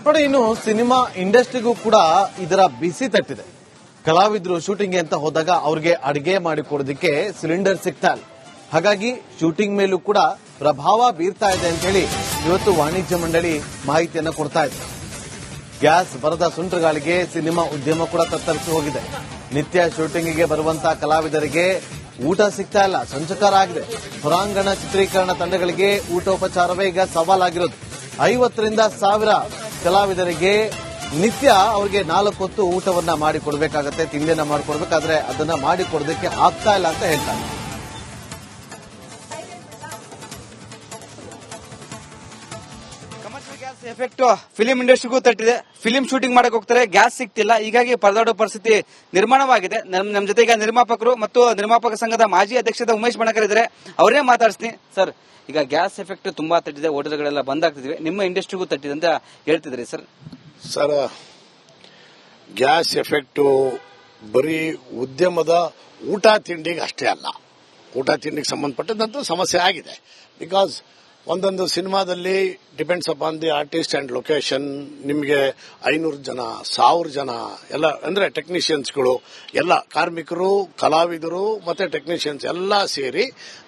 ನೋಡಿ, ಇನ್ನು ಸಿನಿಮಾ ಇಂಡಸ್ಟ್ರಿಗೂ ಕೂಡ ಇದರ ಬಿಸಿ ತಟ್ಟಿದೆ. ಕಲಾವಿದರು ಶೂಟಿಂಗ್ ಅಂತ ಹೋದಾಗ ಅವ್ರಿಗೆ ಅಡಿಗೆ ಮಾಡಿಕೊಡೋದಕ್ಕೆ ಸಿಲಿಂಡರ್ ಸಿಗ್ತಾ ಇಲ್ಲ. ಹಾಗಾಗಿ ಶೂಟಿಂಗ್ ಮೇಲೂ ಕೂಡ ಪ್ರಭಾವ ಬೀರ್ತಾ ಇದೆ ಅಂತ ಹೇಳಿ ಇವತ್ತು ವಾಣಿಜ್ಯ ಮಂಡಳಿ ಮಾಹಿತಿಯನ್ನು ಕೊಡ್ತಾ ಇದೆ. ಗ್ಯಾಸ್ ಬರದ ಸುಂಟರಗಾಳಿಗೆ ಸಿನಿಮಾ ಉದ್ಯಮ ಕೂಡ ತತ್ತರಿಸಿ ಹೋಗಿದೆ. ನಿತ್ಯ ಶೂಟಿಂಗ್ಗೆ ಬರುವಂತಹ ಕಲಾವಿದರಿಗೆ ಊಟ ಸಿಗ್ತಾ ಇಲ್ಲ, ಸಂಚಕಾರ ಆಗಿದೆ. ಹೊರಾಂಗಣ ಚಿತ್ರೀಕರಣ ತಂಡಗಳಿಗೆ ಊಟೋಪಚಾರವೇ ಈಗ ಸವಾಲಾಗಿರೋದು. 50ರಿಂದ 1000 ಕಲಾವಿದರಿಗೆ ನಿತ್ಯ ಅವರಿಗೆ 4 ಹೊತ್ತು ಊಟವನ್ನ ಮಾಡಿಕೊಡ್ಬೇಕಾಗತ್ತೆ, ತಿಂಡಿಯನ್ನ ಮಾಡಿಕೊಡ್ಬೇಕಾದ್ರೆ ಅದನ್ನ ಮಾಡಿಕೊಡೋದಕ್ಕೆ ಆಗ್ತಾ ಇಲ್ಲ ಅಂತ ಹೇಳ್ತಾರೆ. ಕಮರ್ಷಿಯಲ್ ಗ್ಯಾಸ್ ಎಫೆಕ್ಟ್ ಫಿಲಿಂ ಇಂಡಸ್ಟ್ರಿಗೂ ತಟ್ಟಿದೆ. ಫಿಲಿಂ ಶೂಟಿಂಗ್ ಮಾಡಕ್ ಹೋಗ್ತಾರೆ, ಗ್ಯಾಸ್ ಸಿಗ್ತಿಲ್ಲ. ಹೀಗಾಗಿ ಪರದಾಡೋ ಪರಿಸ್ಥಿತಿ ನಿರ್ಮಾಣವಾಗಿದೆ. ನಮ್ಮ ಜೊತೆ ಈಗ ನಿರ್ಮಾಪಕರು ಮತ್ತು ನಿರ್ಮಾಪಕ ಸಂಘದ ಮಾಜಿ ಅಧ್ಯಕ್ಷದ ಉಮೇಶ್ ಬಣಕರ್ ಇದ್ದಾರೆ. ಅವರೇ ಮಾತಾಡ್ತೀನಿ. ಸರ್, ಈಗ ಗ್ಯಾಸ್ ಎಫೆಕ್ಟ್ ತುಂಬಾ ತಟ್ಟಿದೆ, ಹೋಟೆಲ್ಗಳೆಲ್ಲ ಬಂದ್ ಆಗ್ತಿದ್ವಿ, ನಿಮ್ಮ ಇಂಡಸ್ಟ್ರಿಗೂ ತಟ್ಟಿದೆ ಅಂತ ಹೇಳ್ತಿದ್ರಿ ಸರ್. ಸರ್, ಗ್ಯಾಸ್ ಎಫೆಕ್ಟು ಬರೀ ಉದ್ಯಮದ ಊಟ ತಿಂಡಿಗೆ ಅಷ್ಟೇ ಅಲ್ಲ, ಊಟ ತಿಂಡಿಗೆ ಸಂಬಂಧಪಟ್ಟಂತೂ ಸಮಸ್ಯೆ ಆಗಿದೆ. ಬಿಕಾಸ್ ಒಂದೊಂದು ಸಿನಿಮಾದಲ್ಲಿ depends upon the artist and location ನಿಮಗೆ 500 ಜನ 1000 ಜನ ಎಲ್ಲ ಅಂದ್ರೆ ಟೆಕ್ನಿಷಿಯನ್ಸ್ಗಳು ಎಲ್ಲ ಕಾರ್ಮಿಕರು, ಕಲಾವಿದರು ಮತ್ತೆ ಟೆಕ್ನಿಷಿಯನ್ಸ್ ಎಲ್ಲ ಸೇರಿ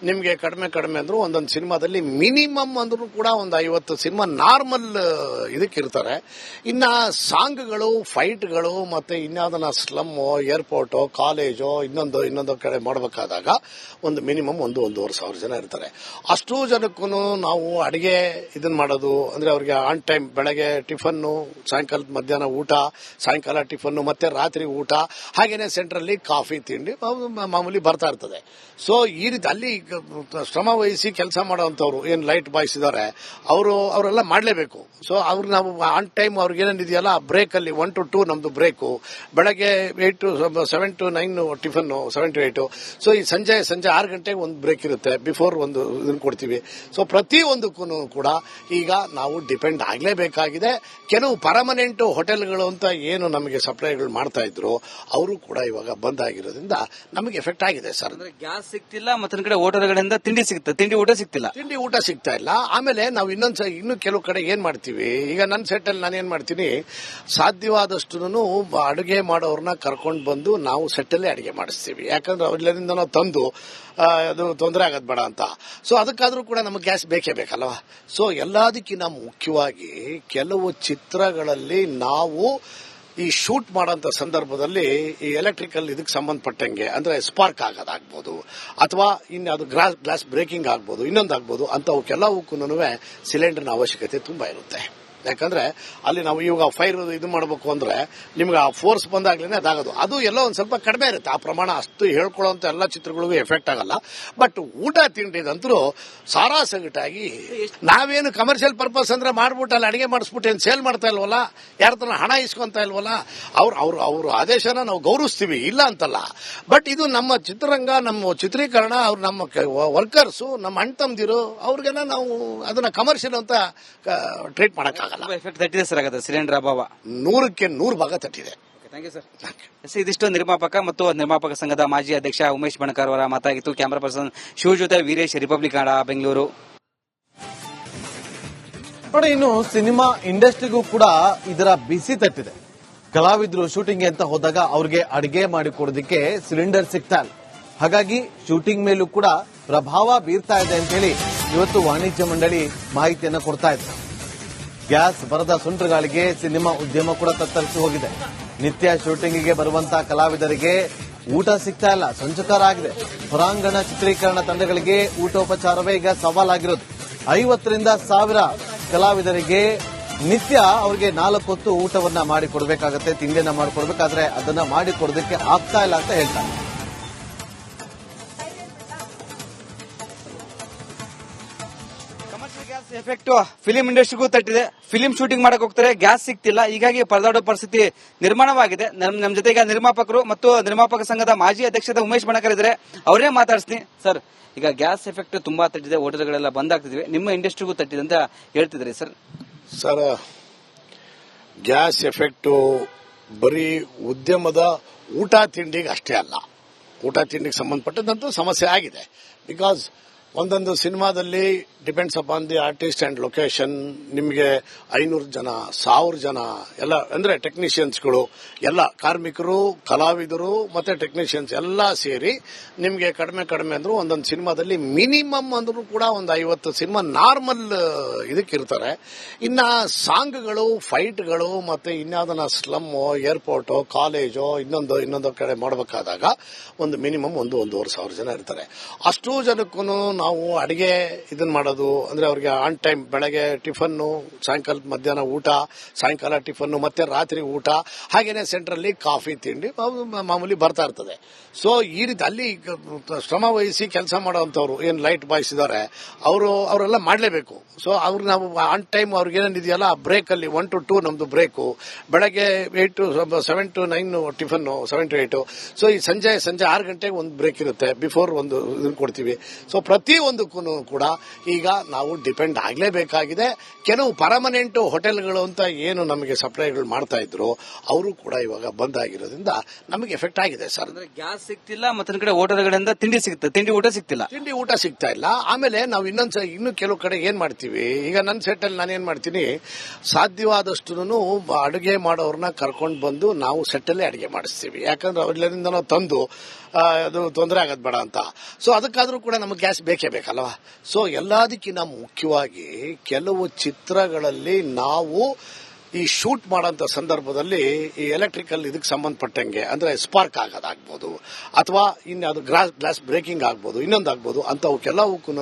ನಿಮಗೆ ಕಡಿಮೆ ಅಂದ್ರೂ ಒಂದೊಂದು ಸಿನಿಮಾದಲ್ಲಿ ಮಿನಿಮಮ್ ಅಂದ್ರೂ ಕೂಡ ಒಂದು 50 ಸಿನಿಮಾ ನಾರ್ಮಲ್ ಇದಕ್ಕಿರ್ತಾರೆ. ಇನ್ನ ಸಾಂಗ್ಗಳು, ಫೈಟ್ಗಳು ಮತ್ತೆ ಇನ್ಯಾವುದನ್ನ ಸ್ಲಮ್ಮು, ಏರ್ಪೋರ್ಟು, ಕಾಲೇಜು ಇನ್ನೊಂದು ಕಡೆ ಮಾಡಬೇಕಾದಾಗ ಒಂದು ಮಿನಿಮಮ್ 1,500 ಜನ ಇರ್ತಾರೆ. ಅಷ್ಟೂ ಜನಕ್ಕೂ ನಾವು ಅಡಿಗೆ ಇದನ್ನ ಮಾಡೋದು ಅಂದ್ರೆ ಅವ್ರಿಗೆ ಆನ್ ಟೈಮ್ ಬೆಳಗ್ಗೆ ಟಿಫನ್ನು, ಸಾಯಂಕಾಲದ ಮಧ್ಯಾಹ್ನ ಊಟ, ಸಾಯಂಕಾಲ ಟಿಫನ್ನು ಮತ್ತೆ ರಾತ್ರಿ ಊಟ, ಹಾಗೇನೆ ಸೆಂಟ್ರಲ್ಲಿ ಕಾಫಿ ತಿಂಡಿ ಮಾಮೂಲಿ ಬರ್ತಾ ಇರ್ತದೆ. ಸೊ ಈ ರೀತಿ ಅಲ್ಲಿ ಶ್ರಮ ವಹಿಸಿ ಕೆಲಸ ಮಾಡೋವಂಥವ್ರು ಏನು ಲೈಟ್ ಬಾಯ್ಸ್ ಇದ್ದಾರೆ ಅವರೆಲ್ಲ ಮಾಡಲೇಬೇಕು. ಸೊ ಅವ್ರು ನಾವು ಆನ್ ಟೈಮ್ ಅವ್ರಿಗೆ ಏನೇನಿದೆಯಲ್ಲ ಬ್ರೇಕ್ ಅಲ್ಲಿ 1 to 2 ನಮ್ದು ಬ್ರೇಕು, ಬೆಳಗ್ಗೆ 7 to 9 ಟಿಫನ್ನು, 7 to 8. ಸೊ ಈ ಸಂಜೆ 6 ಗಂಟೆಗೆ ಒಂದು ಬ್ರೇಕ್ ಇರುತ್ತೆ, ಬಿಫೋರ್ ಒಂದು ಇದನ್ನು ಕೊಡ್ತೀವಿ. ಸೊ ಪ್ರತಿಯೊಂದಕ್ಕೂ ಕೂಡ ಈಗ ನಾವು ಡಿಪೆಂಡ್ ಆಗಲೇಬೇಕಾಗಿದೆ. ಕೆಲವು ಪರ್ಮನೆಂಟ್ ಹೋಟೆಲ್ಗಳು ಅಂತ ಏನು ನಮಗೆ ಸಪ್ಲೈಗಳು ಮಾಡ್ತಾ ಇದ್ರು ಅವರು ಕೂಡ ಇವಾಗ ಬಂದ್ ಆಗಿರೋದ್ರಿಂದ ನಮಗೆ ಎಫೆಕ್ಟ್ ಆಗಿದೆ ಸರ್. ಅಂದ್ರೆ ಗ್ಯಾಸ್ ಸಿಗ್ತಿಲ್ಲ, ಮತ್ತೊಂದ್ ಕಡೆ ಹೋಟೆಲ್ಗಳಿಂದ ತಿಂಡಿ ಊಟ ಸಿಗ್ತಿಲ್ಲ. ತಿಂಡಿ ಊಟ ಸಿಗ್ತಾ ಇಲ್ಲ. ಆಮೇಲೆ ನಾವು ಇನ್ನು ಕೆಲವು ಕಡೆ ಏನ್ ಮಾಡ್ತೀವಿ, ಈಗ ನನ್ನ ಸೆಟ್ ಅಲ್ಲಿ ನಾನು ಏನ್ ಮಾಡ್ತೀನಿ, ಸಾಧ್ಯವಾದಷ್ಟು ಅಡುಗೆ ಮಾಡೋರ್ನ ಕರ್ಕೊಂಡು ಬಂದು ನಾವು ಸೆಟ್ ಅಲ್ಲೇ ಅಡುಗೆ ಮಾಡಿಸ್ತೀವಿ. ಯಾಕಂದ್ರೆ ಅವ್ರಿಂದ ನಾವು ತಂದು ಅದು ತೊಂದರೆ ಆಗೋದು ಬೇಡ ಅಂತ. ಸೊ ಅದಕ್ಕಾದ್ರೂ ಕೂಡ ನಮಗೆ ಗ್ಯಾಸ್ ಬೇಕೇ ಬೇಕಲ್ವಾ. ಸೊ ಎಲ್ಲದಕ್ಕಿಂತ ಮುಖ್ಯವಾಗಿ ಕೆಲವು ಚಿತ್ರಗಳಲ್ಲಿ ನಾವು ಈ ಶೂಟ್ ಮಾಡೋಂಥ ಸಂದರ್ಭದಲ್ಲಿ ಈ ಎಲೆಕ್ಟ್ರಿಕಲ್ ಇದಕ್ಕೆ ಸಂಬಂಧಪಟ್ಟಂಗೆ ಅಂದ್ರೆ ಸ್ಪಾರ್ಕ್ ಆಗೋದಾಗ್ಬೋದು ಅಥವಾ ಅದು ಗ್ಲಾಸ್ ಬ್ರೇಕಿಂಗ್ ಆಗ್ಬೋದು, ಇನ್ನೊಂದಾಗ್ಬೋದು, ಅಂತವಕ್ಕೆಲ್ಲವಕ್ಕೂ ಸಿಲಿಂಡರ್ನ ಅವಶ್ಯಕತೆ ತುಂಬಾ ಇರುತ್ತೆ. ಯಾಕಂದ್ರೆ ಅಲ್ಲಿ ನಾವು ಇವಾಗ ಫೈರ್ ಇದು ಮಾಡಬೇಕು ಅಂದ್ರೆ ನಿಮ್ಗೆ ಆ ಫೋರ್ಸ್ ಬಂದಾಗ್ಲೇನೆ ಅದಾಗೋದು. ಅದು ಎಲ್ಲೋ ಒಂದ್ ಸ್ವಲ್ಪ ಕಡಿಮೆ ಇರುತ್ತೆ, ಆ ಪ್ರಮಾಣ ಅಷ್ಟು ಹೇಳ್ಕೊಳ್ಳೋಂತ ಎಲ್ಲ ಚಿತ್ರಗಳಿಗೂ ಎಫೆಕ್ಟ್ ಆಗಲ್ಲ. ಬಟ್ ಊಟ ತಿಂಡಿದಂತರೂ ಸಾರಾಸಗಟಾಗಿ ನಾವೇನು ಕಮರ್ಷಿಯಲ್ ಪರ್ಪಸ್ ಅಂದ್ರೆ ಮಾಡ್ಬಿಟ್ಟು ಅಲ್ಲಿ ಅಡಿಗೆ ಮಾಡಿಸ್ಬಿಟ್ಟು ಏನು ಸೇಲ್ ಮಾಡ್ತಾ ಇಲ್ವಲ್ಲ, ಯಾರ ಹತ್ರ ಹಣ ಇಸ್ಕೊಂತ ಇಲ್ವಲ್ಲ, ಅವ್ರ ಆದೇಶನ ನಾವು ಗೌರವಿಸ್ತೀವಿ, ಇಲ್ಲ ಅಂತಲ್ಲ. ಬಟ್ ಇದು ನಮ್ಮ ಚಿತ್ರರಂಗ, ನಮ್ಮ ಚಿತ್ರೀಕರಣ, ಅವ್ರು ನಮ್ಮ ವರ್ಕರ್ಸು, ನಮ್ಮ ಅಣ್ಣ ತಮ್ಮದಿರು, ಅವ್ರಿಗೆಲ್ಲ ನಾವು ಅದನ್ನ ಕಮರ್ಷಿಯಲ್ ಅಂತ ಟ್ರೀಟ್ ಮಾಡಕ್ಕಾಗಲ್ಲ. ಎಫೆಕ್ಟ್ ತಟ್ಟಿದೆ ಸರ್. ಆಗತ್ತೆ ಸಿಲಿಂಡರ್ ಅಭಾವ 100ಕ್ಕೆ 100 ಭಾಗ ತಟ್ಟಿದೆ. Thank you sir. ಇದಿಷ್ಟು ನಿರ್ಮಾಪಕ ಮತ್ತು ನಿರ್ಮಾಪಕ ಸಂಘದ ಮಾಜಿ ಅಧ್ಯಕ್ಷ ಉಮೇಶ್ ಬಣಕರ್ ಅವರ ಮಾತಾಗಿತ್ತು. ಕ್ಯಾಮರಾ ಪರ್ಸನ್ ಶಿವ ಜೊತೆ ವೀರೇಶ್, ರಿಪಬ್ಲಿಕ್ ಕನ್ನಡ, ಬೆಂಗಳೂರು. ನೋಡಿ, ಇನ್ನು ಸಿನಿಮಾ ಇಂಡಸ್ಟ್ರಿಗೂ ಕೂಡ ಇದರ ಬಿಸಿ ತಟ್ಟಿದೆ. ಕಲಾವಿದರು ಶೂಟಿಂಗ್ ಅಂತ ಹೋದಾಗ ಅವ್ರಿಗೆ ಅಡಿಗೆ ಮಾಡಿಕೊಡೋದಕ್ಕೆ ಸಿಲಿಂಡರ್ ಸಿಗ್ತಾ ಇಲ್ಲ. ಹಾಗಾಗಿ ಶೂಟಿಂಗ್ ಮೇಲೂ ಕೂಡ ಪ್ರಭಾವ ಬೀರ್ತಾ ಇದೆ ಅಂತ ಹೇಳಿ ಇವತ್ತು ವಾಣಿಜ್ಯ ಮಂಡಳಿ ಮಾಹಿತಿಯನ್ನು ಕೊಡ್ತಾ ಇದೆ. ಗ್ಯಾಸ್ ಬರದ ಸುಂಟರಗಾಳಿಗೆ ಸಿನಿಮಾ ಉದ್ಯಮ ಕೂಡ ತತ್ತರಿಸಿ ಹೋಗಿದೆ. ನಿತ್ಯ ಶೂಟಿಂಗ್ಗೆ ಬರುವಂತಹ ಕಲಾವಿದರಿಗೆ ಊಟ ಸಿಗ್ತಾ ಇಲ್ಲ, ಸಂಚಕಾರ ಆಗಿದೆ. ಹೊರಾಂಗಣ ಚಿತ್ರೀಕರಣ ತಂಡಗಳಿಗೆ ಊಟೋಪಚಾರವೇ ಈಗ ಸವಾಲಾಗಿರೋದು. 50ರಿಂದ 1000 ಕಲಾವಿದರಿಗೆ ನಿತ್ಯ ಅವರಿಗೆ 4 ಹೊತ್ತು ಊಟವನ್ನ ಮಾಡಿಕೊಡ್ಬೇಕಾಗತ್ತೆ, ತಿಂಡಿಯನ್ನ ಮಾಡಿಕೊಡ್ಬೇಕಾದ್ರೆ ಅದನ್ನ ಮಾಡಿಕೊಡೋದಕ್ಕೆ ಆಗ್ತಾ ಇಲ್ಲ ಅಂತ ಹೇಳ್ತಾರೆ. ಗ್ಯಾಸ್ ಎಫೆಕ್ಟ್ ಫಿಲಿಂ ಇಂಡಸ್ಟ್ರಿಗೂ ತಟ್ಟಿದೆ. ಫಿಲಿಂ ಶೂಟಿಂಗ್ ಮಾಡಕ್ ಹೋಗ್ತಾರೆ, ಗ್ಯಾಸ್ ಸಿಗ್ತಿಲ್ಲ. ಹೀಗಾಗಿ ಪರದಾಡೋ ಪರಿಸ್ಥಿತಿ ನಿರ್ಮಾಣವಾಗಿದೆ. ನಮ್ಮ ಜೊತೆ ಈಗ ನಿರ್ಮಾಪಕರು ಮತ್ತು ನಿರ್ಮಾಪಕ ಸಂಘದ ಮಾಜಿ ಅಧ್ಯಕ್ಷದ ಉಮೇಶ್ ಬಣಕರ್ ಇದ್ದಾರೆ. ಅವರೇ ಮಾತಾಡ್ತೀನಿ. ಸರ್, ಈಗ ಗ್ಯಾಸ್ ಎಫೆಕ್ಟ್ ತುಂಬಾ ತಟ್ಟಿದೆ, ಹೋಟೆಲ್ಗಳೆಲ್ಲ ಬಂದ್ ಆಗ್ತಿದ್ವಿ, ನಿಮ್ಮ ಇಂಡಸ್ಟ್ರಿಗೂ ತಟ್ಟಿದೆ ಅಂತ ಹೇಳ್ತಿದ್ರಿ ಸರ್. ಸರ್, ಗ್ಯಾಸ್ ಎಫೆಕ್ಟು ಬರೀ ಉದ್ಯಮದ ಊಟ ತಿಂಡಿಗೆ ಅಷ್ಟೇ ಅಲ್ಲ, ಊಟ ತಿಂಡಿಗೆ ಸಂಬಂಧಪಟ್ಟಂತೂ ಸಮಸ್ಯೆ ಆಗಿದೆ. ಬಿಕಾಸ್ ಒಂದೊಂದು ಸಿನಿಮಾದಲ್ಲಿ depends upon the artist and location ನಿಮಗೆ 500 ಜನ 1000 ಜನ ಎಲ್ಲ ಅಂದ್ರೆ ಟೆಕ್ನಿಷಿಯನ್ಸ್ಗಳು ಎಲ್ಲ ಕಾರ್ಮಿಕರು ಕಲಾವಿದರು ಮತ್ತೆ ಟೆಕ್ನಿಷಿಯನ್ಸ್ ಎಲ್ಲ ಸೇರಿ ನಿಮಗೆ ಕಡಿಮೆ ಅಂದ್ರು ಒಂದೊಂದು ಸಿನಿಮಾದಲ್ಲಿ ಮಿನಿಮಮ್ ಅಂದ್ರೂ ಕೂಡ ಒಂದು 50 ಸಿನಿಮಾ ನಾರ್ಮಲ್ ಇದಕ್ಕಿರ್ತಾರೆ. ಇನ್ನ ಸಾಂಗ್ಗಳು ಫೈಟ್ಗಳು ಮತ್ತೆ ಇನ್ಯಾವುದನ್ನ ಸ್ಲಮ್ ಏರ್ಪೋರ್ಟ್ ಕಾಲೇಜು ಇನ್ನೊಂದು ಕಡೆ ಮಾಡಬೇಕಾದಾಗ ಒಂದು ಮಿನಿಮಮ್ 1-1.5 ಸಾವಿರ ಜನ ಇರ್ತಾರೆ. ಅಷ್ಟು ಜನಕ್ಕೂ ನಾವು ಅಡಿಗೆ ಇದನ್ನ ಮಾಡೋದು ಅಂದ್ರೆ ಅವ್ರಿಗೆ ಆನ್ ಟೈಮ್ ಬೆಳಗ್ಗೆ ಟಿಫನ್ನು, ಸಾಯಂಕಾಲ ಮಧ್ಯಾಹ್ನ ಊಟ, ಸಾಯಂಕಾಲ ಟಿಫನ್ನು ಮತ್ತೆ ರಾತ್ರಿ ಊಟ, ಹಾಗೇನೆ ಸೆಂಟ್ರಲ್ಲಿ ಕಾಫಿ ತಿಂಡಿ ಮಾಮೂಲಿ ಬರ್ತಾ ಇರ್ತದೆ. ಸೊ ಈ ರೀತಿ ಅಲ್ಲಿ ಶ್ರಮ ವಹಿಸಿ ಕೆಲಸ ಮಾಡೋವಂಥವ್ರು ಏನ್ ಲೈಟ್ ಬಾಯ್ಸ್ ಇದಾರೆ ಅವರೆಲ್ಲ ಮಾಡಲೇಬೇಕು. ಸೊ ಅವ್ರಿಗೆ ನಾವು ಆನ್ ಟೈಮ್ ಅವ್ರಿಗೆ ಏನೇನಿದೆಯಲ್ಲ ಬ್ರೇಕ್ ಅಲ್ಲಿ 1 to 2 ನಮ್ದು ಬ್ರೇಕು, ಬೆಳಗ್ಗೆ 7 to 9 ಟಿಫನ್ 7 to 8. ಸೊ ಈ ಸಂಜೆ 6 ಗಂಟೆಗೆ ಒಂದು ಬ್ರೇಕ್ ಇರುತ್ತೆ, ಬಿಫೋರ್ ಒಂದು ಇದನ್ನ ಕೊಡ್ತೀವಿ. ಸೊ ಪ್ರತಿ ಒಂದಕ್ಕೂ ಕೂಡ ಈಗ ನಾವು ಡಿಪೆಂಡ್ ಆಗಲೇಬೇಕಾಗಿದೆ. ಕೆಲವು ಪರ್ಮನೆಂಟ್ ಹೋಟೆಲ್ಗಳು ಅಂತ ಏನು ನಮಗೆ ಸಪ್ಲೈಗಳು ಮಾಡ್ತಾ ಇದ್ರು ಅವರು ಕೂಡ ಇವಾಗ ಬಂದ್ ಆಗಿರೋದ್ರಿಂದ ನಮಗೆ ಎಫೆಕ್ಟ್ ಆಗಿದೆ ಸರ್. ಗ್ಯಾಸ್ ಸಿಗ್ತಿಲ್ಲ, ಮತ್ತೊಂದ್ ಕಡೆ ಹೋಟೆಲ್ಗಳಿಂದ ತಿಂಡಿ ಸಿಗುತ್ತೆ, ತಿಂಡಿ ಊಟ ಸಿಗ್ತಾ ಇಲ್ಲ. ಆಮೇಲೆ ನಾವು ಇನ್ನು ಕೆಲವು ಕಡೆ ಏನ್ ಮಾಡ್ತೀವಿ, ಈಗ ನನ್ನ ಸೆಟ್ ಅಲ್ಲಿ ನಾನು ಏನ್ ಮಾಡ್ತೀನಿ, ಸಾಧ್ಯವಾದಷ್ಟು ಅಡುಗೆ ಮಾಡೋರ್ನ ಕರ್ಕೊಂಡು ಬಂದು ನಾವು ಸೆಟ್ ಅಲ್ಲೇ ಅಡುಗೆ ಮಾಡಿಸ್ತೀವಿ. ಯಾಕಂದ್ರೆ ಅವ್ರಿಂದ ನಾವು ತಂದು ಅದು ತೊಂದರೆ ಆಗೋದ್ ಬೇಡ ಅಂತ. ಸೊ ಅದಕ್ಕಾದ್ರೂ ಕೂಡ ನಮಗೆ ಗ್ಯಾಸ್ ಬೇಕಲ್ವಾ. ಸೊ ಎಲ್ಲದಕ್ಕಿಂತ ಮುಖ್ಯವಾಗಿ ಕೆಲವು ಚಿತ್ರಗಳಲ್ಲಿ ನಾವು ಈ ಶೂಟ್ ಮಾಡೋಂಥ ಸಂದರ್ಭದಲ್ಲಿ ಈ ಎಲೆಕ್ಟ್ರಿಕಲ್ ಇದಕ್ಕೆ ಸಂಬಂಧಪಟ್ಟಂಗೆ ಅಂದ್ರೆ ಸ್ಪಾರ್ಕ್ ಆಗೋದಾಗ್ಬೋದು ಅಥವಾ ಇನ್ಯಾವುದು ಗ್ಲಾಸ್ ಬ್ರೇಕಿಂಗ್ ಆಗ್ಬೋದು, ಇನ್ನೊಂದಾಗ್ಬೋದು, ಅಂತವಕ್ಕೆಲ್ಲವಕ್ಕೂ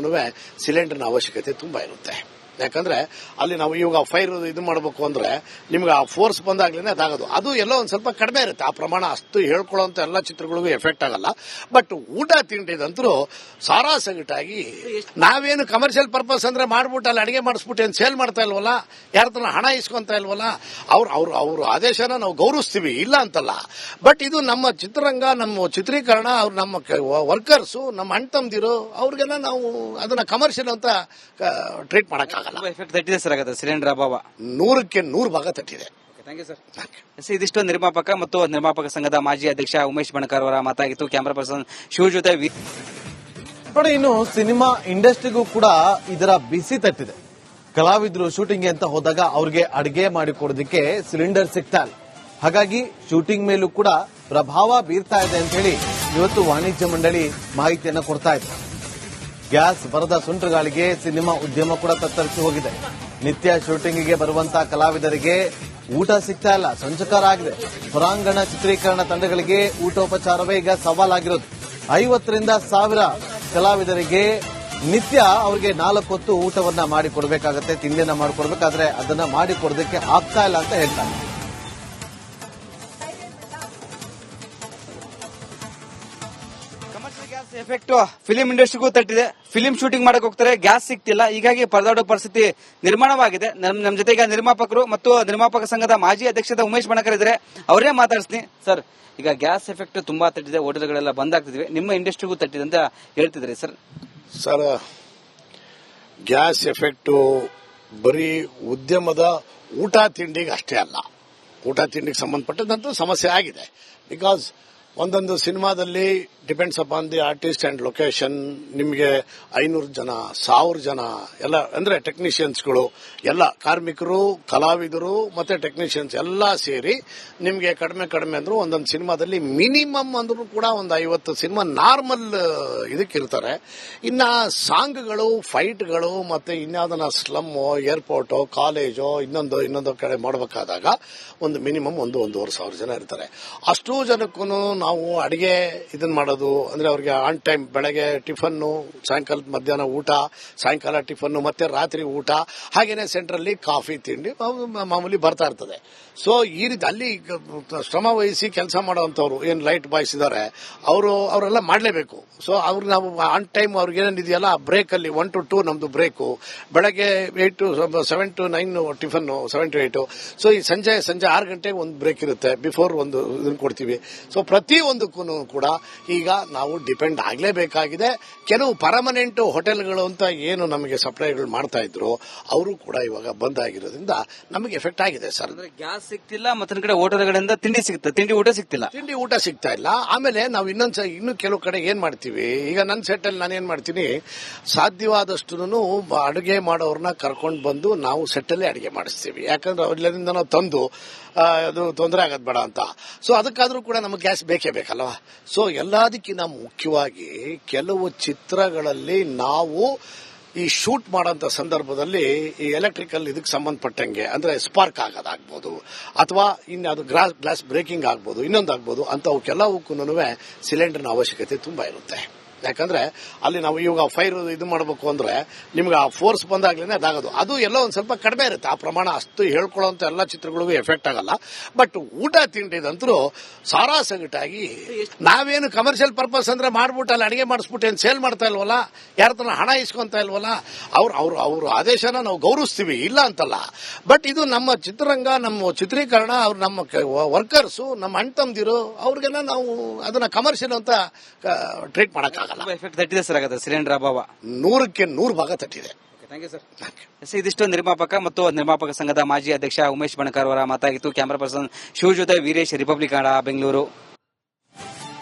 ಸಿಲಿಂಡರ್ನ ಅವಶ್ಯಕತೆ ತುಂಬಾ ಇರುತ್ತೆ. ಯಾಕಂದ್ರೆ ಅಲ್ಲಿ ನಾವು ಇವಾಗ ಫೈರ್ ಇದು ಮಾಡಬೇಕು ಅಂದ್ರೆ ನಿಮ್ಗೆ ಆ ಫೋರ್ಸ್ ಬಂದಾಗ್ಲೇನೆ ಅದಾಗೋದು. ಅದು ಎಲ್ಲೋ ಒಂದ್ ಸ್ವಲ್ಪ ಕಡಿಮೆ ಇರುತ್ತೆ, ಆ ಪ್ರಮಾಣ ಅಷ್ಟು ಹೇಳ್ಕೊಳ್ಳೋಂತ ಎಲ್ಲ ಚಿತ್ರಗಳಿಗೂ ಎಫೆಕ್ಟ್ ಆಗಲ್ಲ. ಬಟ್ ಊಟ ತಿಂಡಿದಂತರೂ ಸಾರಾಸಗಟಾಗಿ ನಾವೇನು ಕಮರ್ಷಿಯಲ್ ಪರ್ಪಸ್ ಅಂದ್ರೆ ಮಾಡ್ಬಿಟ್ಟು ಅಲ್ಲಿ ಅಡಿಗೆ ಮಾಡಿಸ್ಬಿಟ್ಟು ಏನ್ ಸೇಲ್ ಮಾಡ್ತಾ ಇಲ್ವಲ್ಲ, ಯಾರ ಹತ್ರ ಹಣ ಇಸ್ಕೊಂತ ಇಲ್ವಲ್ಲ, ಅವ್ರ ಆದೇಶನ ನಾವು ಗೌರವಿಸ್ತೀವಿ, ಇಲ್ಲ ಅಂತಲ್ಲ. ಬಟ್ ಇದು ನಮ್ಮ ಚಿತ್ರರಂಗ, ನಮ್ಮ ಚಿತ್ರೀಕರಣ, ಅವ್ರು ನಮ್ಮ ವರ್ಕರ್ಸು, ನಮ್ಮ ಅಣ್ಣ ತಮ್ಮದಿರು, ಅವ್ರಿಗೆಲ್ಲ ನಾವು ಅದನ್ನ ಕಮರ್ಷಿಯಲ್ ಅಂತ ಟ್ರೀಟ್ ಮಾಡಕ್ಕಾಗಲ್ಲ. ಎಫೆಕ್ಟ್ ತಟ್ಟಿದೆ ಸರ್, ಆಗತ್ತೆ ಸಿಲಿಂಡರ್ ಅಭಾವ 100ಕ್ಕೆ 100 ಭಾಗ ತಟ್ಟಿದೆ. Thank you sir. ಇದಿಷ್ಟು ನಿರ್ಮಾಪಕ ಮತ್ತು ನಿರ್ಮಾಪಕ ಸಂಘದ ಮಾಜಿ ಅಧ್ಯಕ್ಷ ಉಮೇಶ್ ಬಣಕಾರ್ ಅವರ ಮಾತಾಗಿತ್ತು. ಕ್ಯಾಮರಾ ಪರ್ಸನ್ ಶಿವ ಜೊತೆ ನೋಡಿ, ಇನ್ನು ಸಿನಿಮಾ ಇಂಡಸ್ಟ್ರಿಗೂ ಕೂಡ ಇದರ ಬಿಸಿ ತಟ್ಟಿದೆ. ಕಲಾವಿದರು ಶೂಟಿಂಗ್ ಅಂತ ಹೋದಾಗ ಅವ್ರಿಗೆ ಅಡಿಗೆ ಮಾಡಿಕೊಡೋದಕ್ಕೆ ಸಿಲಿಂಡರ್ ಸಿಗ್ತಾ ಇಲ್ಲ. ಹಾಗಾಗಿ ಶೂಟಿಂಗ್ ಮೇಲೂ ಕೂಡ ಪ್ರಭಾವ ಬೀರ್ತಾ ಇದೆ ಅಂತ ಹೇಳಿ ಇವತ್ತು ವಾಣಿಜ್ಯ ಮಂಡಳಿ ಮಾಹಿತಿಯನ್ನು ಕೊಡ್ತಾ ಇದೆ. ಗ್ಯಾಸ್ ಬರದ ಸುಂಟರಗಾಳಿಗೆ ಸಿನಿಮಾ ಉದ್ಯಮ ಕೂಡ ತತ್ತರಿಸಿ ಹೋಗಿದೆ. ನಿತ್ಯ ಶೂಟಿಂಗಿಗೆ ಬರುವಂತಹ ಕಲಾವಿದರಿಗೆ ಊಟ ಸಿಗ್ತಾ ಇಲ್ಲ, ಸಂಚಕಾರ ಆಗಿದೆ. ಹೊರಾಂಗಣ ಚಿತ್ರೀಕರಣ ತಂಡಗಳಿಗೆ ಊಟೋಪಚಾರವೇ ಈಗ ಸವಾಲಾಗಿರೋದು. 50ರಿಂದ 1000 ಕಲಾವಿದರಿಗೆ ನಿತ್ಯ ಅವ್ರಿಗೆ 4 ಹೊತ್ತು ಊಟವನ್ನ ಮಾಡಿಕೊಡ್ಬೇಕಾಗತ್ತೆ, ತಿಂಡಿಯನ್ನ ಮಾಡಿಕೊಡ್ಬೇಕಾದ್ರೆ ಅದನ್ನ ಮಾಡಿಕೊಡೋದಕ್ಕೆ ಆಗ್ತಾ ಇಲ್ಲ ಅಂತ ಹೇಳ್ತಾರೆ. ಎಫೆಕ್ಟ್ ಫಿಲಿಂ ಇಂಡಸ್ಟ್ರಿಗೂ ತಟ್ಟಿದೆ. ಫಿಲಿಂ ಶೂಟಿಂಗ್ ಮಾಡಕ್ ಹೋಗ್ತಾರೆ, ಗ್ಯಾಸ್ ಸಿಗ್ತಿಲ್ಲ, ಹೀಗಾಗಿ ಪರದಾಡೋ ಪರಿಸ್ಥಿತಿ ನಿರ್ಮಾಣವಾಗಿದೆ. ನಮ್ಮ ಜೊತೆಗೆ ನಿರ್ಮಾಪಕರು ಮತ್ತು ನಿರ್ಮಾಪಕ ಸಂಘದ ಮಾಜಿ ಅಧ್ಯಕ್ಷದ ಉಮೇಶ್ ಬಣಕಾರ್ ಇದ್ದಾರೆ, ಅವರೇ ಮಾತಾಡ್ತೀನಿ. ಸರ್, ಈಗ ಗ್ಯಾಸ್ ಎಫೆಕ್ಟ್ ತುಂಬಾ ತಟ್ಟಿದೆ, ಹೋಟೆಲ್ಗಳೆಲ್ಲ ಬಂದ್ ಆಗ್ತಿದ್ವಿ, ನಿಮ್ಮ ಇಂಡಸ್ಟ್ರಿಗೂ ತಟ್ಟಿದೆ ಅಂತ ಹೇಳ್ತಿದ್ರಿ ಸರ್. ಸರ್, ಗ್ಯಾಸ್ ಎಫೆಕ್ಟ್ ಬರೀ ಉದ್ಯಮದ ಊಟ ತಿಂಡಿಗೆ ಅಷ್ಟೇ ಅಲ್ಲ, ಊಟ ತಿಂಡಿಗೆ ಸಂಬಂಧಪಟ್ಟಂತೂ ಸಮಸ್ಯೆ ಆಗಿದೆ. ಬಿಕಾಸ್ ಒಂದೊಂದು ಸಿನಿಮಾದಲ್ಲಿ depends upon the artist and location ನಿಮಗೆ 500 ಜನ 1000 ಜನ ಎಲ್ಲ ಅಂದ್ರೆ ಟೆಕ್ನಿಷಿಯನ್ಸ್ಗಳು ಎಲ್ಲ ಕಾರ್ಮಿಕರು ಕಲಾವಿದರು ಮತ್ತೆ ಟೆಕ್ನಿಷಿಯನ್ಸ್ ಎಲ್ಲ ಸೇರಿ ನಿಮಗೆ ಕಡಿಮೆ ಅಂದ್ರು ಒಂದೊಂದು ಸಿನಿಮಾದಲ್ಲಿ ಮಿನಿಮಮ್ ಅಂದ್ರೂ ಕೂಡ ಒಂದು 50 ಸಿನಿಮಾ ನಾರ್ಮಲ್ ಇದಕ್ಕಿರ್ತಾರೆ. ಇನ್ನ ಸಾಂಗ್ಗಳು ಫೈಟ್ಗಳು ಮತ್ತೆ ಇನ್ಯಾವುದನ್ನ ಸ್ಲಮ್ ಏರ್ಪೋರ್ಟ್ ಕಾಲೇಜು ಇನ್ನೊಂದು ಕಡೆ ಮಾಡಬೇಕಾದಾಗ ಒಂದು ಮಿನಿಮಮ್ 1-1.5 ಸಾವಿರ ಜನ ಇರ್ತಾರೆ. ಅಷ್ಟು ಜನಕ್ಕೂ ನಾವು ಅಡಿಗೆ ಇದನ್ನ ಮಾಡೋದು ಅಂದ್ರೆ ಅವ್ರಿಗೆ ಆನ್ ಟೈಮ್ ಬೆಳಗ್ಗೆ ಟಿಫನ್ನು, ಸಾಯಂಕಾಲ ಮಧ್ಯಾಹ್ನ ಊಟ, ಸಾಯಂಕಾಲ ಟಿಫನ್ನು ಮತ್ತೆ ರಾತ್ರಿ ಊಟ, ಹಾಗೇನೆ ಸೆಂಟ್ರಲ್ಲಿ ಕಾಫಿ ತಿಂಡಿ ಮಾಮೂಲಿ ಬರ್ತಾ ಇರ್ತದೆ. ಸೊ ಈ ರೀತಿ ಅಲ್ಲಿ ಶ್ರಮ ವಹಿಸಿ ಕೆಲಸ ಮಾಡೋವಂಥವ್ರು ಏನ್ ಲೈಟ್ ಬಾಯ್ಸ್ ಇದಾರೆ ಅವರೆಲ್ಲ ಮಾಡಲೇಬೇಕು. ಸೊ ಅವ್ರಿಗೆ ನಾವು ಆನ್ ಟೈಮ್ ಅವ್ರಿಗೆ ಏನೇನಿದೆಯಲ್ಲ ಬ್ರೇಕ್ ಅಲ್ಲಿ 1 to 2 ನಮ್ದು ಬ್ರೇಕು, ಬೆಳಗ್ಗೆ 7 to 9 ಟಿಫನ್ 7 to 8. ಸೊ ಈ ಸಂಜೆ 6 ಗಂಟೆಗೆ ಒಂದು ಬ್ರೇಕ್ ಇರುತ್ತೆ, ಬಿಫೋರ್ ಒಂದು ಇದನ್ನ ಕೊಡ್ತೀವಿ. ಸೊ ಪ್ರತಿ ಪ್ರತಿಯೊಂದಕ್ಕೂ ಕೂಡ ಈಗ ನಾವು ಡಿಪೆಂಡ್ ಆಗಲೇಬೇಕಾಗಿದೆ. ಕೆಲವು ಪರ್ಮನೆಂಟ್ ಹೋಟೆಲ್ಗಳು ಅಂತ ಏನು ನಮಗೆ ಸಪ್ಲೈಗಳು ಮಾಡ್ತಾ ಇದ್ರು ಅವರು ಕೂಡ ಇವಾಗ ಬಂದ್ ಆಗಿರೋದ್ರಿಂದ ನಮಗೆ ಎಫೆಕ್ಟ್ ಆಗಿದೆ ಸರ್. ಅಂದ್ರೆ ಗ್ಯಾಸ್ ಸಿಗ್ತಿಲ್ಲ, ಮತ್ತೊಂದ್ ಕಡೆ ಹೋಟೆಲ್ಗಳಿಂದ ತಿಂಡಿ ಊಟ ಸಿಗ್ತಿಲ್ಲ. ತಿಂಡಿ ಊಟ ಸಿಗ್ತಾ ಇಲ್ಲ. ಆಮೇಲೆ ನಾವು ಇನ್ನು ಕೆಲವು ಕಡೆ ಏನ್ ಮಾಡ್ತೀವಿ, ಈಗ ನನ್ನ ಸೆಟ್ ಅಲ್ಲಿ ನಾನು ಏನ್ ಮಾಡ್ತೀನಿ, ಸಾಧ್ಯವಾದಷ್ಟು ಅಡುಗೆ ಮಾಡೋರ್ನ ಕರ್ಕೊಂಡು ಬಂದು ನಾವು ಸೆಟ್ಟಲ್ಲೇ ಅಡುಗೆ ಮಾಡಿಸ್ತೀವಿ. ಯಾಕಂದ್ರೆ ಅವ್ರಿಂದ ನಾವು ತಂದು ಅದು ತೊಂದರೆ ಆಗೋದು ಬೇಡ ಅಂತ. ಸೊ ಅದಕ್ಕಾದ್ರೂ ಕೂಡ ನಮಗೆ ಗ್ಯಾಸ್ ಬೇಕೇ ಬೇಕಲ್ವಾ. ಸೊ ಎಲ್ಲದಕ್ಕಿಂತ ಮುಖ್ಯವಾಗಿ ಕೆಲವು ಚಿತ್ರಗಳಲ್ಲಿ ನಾವು ಈ ಶೂಟ್ ಮಾಡೋಂಥ ಸಂದರ್ಭದಲ್ಲಿ ಈ ಎಲೆಕ್ಟ್ರಿಕಲ್ ಇದಕ್ಕೆ ಸಂಬಂಧಪಟ್ಟಂಗೆ ಅಂದ್ರೆ ಸ್ಪಾರ್ಕ್ ಆಗೋದಾಗ್ಬೋದು, ಅಥವಾ ಇನ್ಯಾವುದು ಗ್ಲಾಸ್ ಬ್ರೇಕಿಂಗ್ ಆಗ್ಬೋದು, ಇನ್ನೊಂದಾಗ್ಬೋದು ಅಂತವಕ್ಕೆಲ್ಲವಕ್ಕೂ ಸಿಲಿಂಡರ್ನ ಅವಶ್ಯಕತೆ ತುಂಬಾ ಇರುತ್ತೆ. ಯಾಕಂದ್ರೆ ಅಲ್ಲಿ ನಾವು ಇವಾಗ ಫೈರ್ ಇದು ಮಾಡಬೇಕು ಅಂದ್ರೆ ನಿಮ್ಗೆ ಆ ಫೋರ್ಸ್ ಬಂದಾಗ್ಲೇನೆ ಅದಾಗೋದು. ಅದು ಎಲ್ಲೋ ಒಂದ್ ಸ್ವಲ್ಪ ಕಡಿಮೆ ಇರುತ್ತೆ ಆ ಪ್ರಮಾಣ. ಅಷ್ಟು ಹೇಳ್ಕೊಳ್ಳೋಂತ ಎಲ್ಲಾ ಚಿತ್ರಗಳಿಗೂ ಎಫೆಕ್ಟ್ ಆಗಲ್ಲ. ಬಟ್ ಊಟ ತಿಂಡಿದಂತರೂ ಸಾರಾಸಗಟಾಗಿ ನಾವೇನು ಕಮರ್ಷಿಯಲ್ ಪರ್ಪಸ್ ಅಂದ್ರೆ ಮಾಡ್ಬಿಟ್ಟು ಅಲ್ಲಿ ಅಡಿಗೆ ಮಾಡಿಸ್ಬಿಟ್ಟು ಏನ್ ಸೇಲ್ ಮಾಡ್ತಾ ಇಲ್ವಲ್ಲ, ಯಾರ ಹತ್ರ ಹಣ ಇಸ್ಕೊಂತ ಇಲ್ವಲ್ಲ, ಅವ್ರ ಆದೇಶನ ನಾವು ಗೌರವಿಸ್ತೀವಿ, ಇಲ್ಲ ಅಂತಲ್ಲ. ಬಟ್ ಇದು ನಮ್ಮ ಚಿತ್ರರಂಗ, ನಮ್ಮ ಚಿತ್ರೀಕರಣ, ಅವ್ರು ನಮ್ಮ ವರ್ಕರ್ಸು, ನಮ್ಮ ಅಣ್ಣ ತಮ್ಮದಿರು, ಅವ್ರಿಗೆಲ್ಲ ನಾವು ಅದನ್ನ ಕಮರ್ಷಿಯಲ್ ಅಂತ ಟ್ರೀಟ್ ಮಾಡಕ್ಕಾಗಲ್ಲ. ಎಫೆಕ್ಟ್ ತಟ್ಟಿದೆ ಸರ್ ಆಗತ್ತೆ ಸಿಲಿಂಡರ್ ಅಭಾವ 100ಕ್ಕೆ 100 ಭಾಗ ತಟ್ಟಿದೆ. Thank you sir. ಇದಿಷ್ಟು ನಿರ್ಮಾಪಕ ಮತ್ತು ನಿರ್ಮಾಪಕ ಸಂಘದ ಮಾಜಿ ಅಧ್ಯಕ್ಷ ಉಮೇಶ್ ಬಣಕಾರ್ ಅವರ ಮಾತಾಗಿತ್ತು. ಕ್ಯಾಮರಾ ಪರ್ಸನ್ ಶಿವ ಜೊತೆ ವೀರೇಶ್, ರಿಪಬ್ಲಿಕ್ ಕನ್ನಡ, ಬೆಂಗಳೂರು.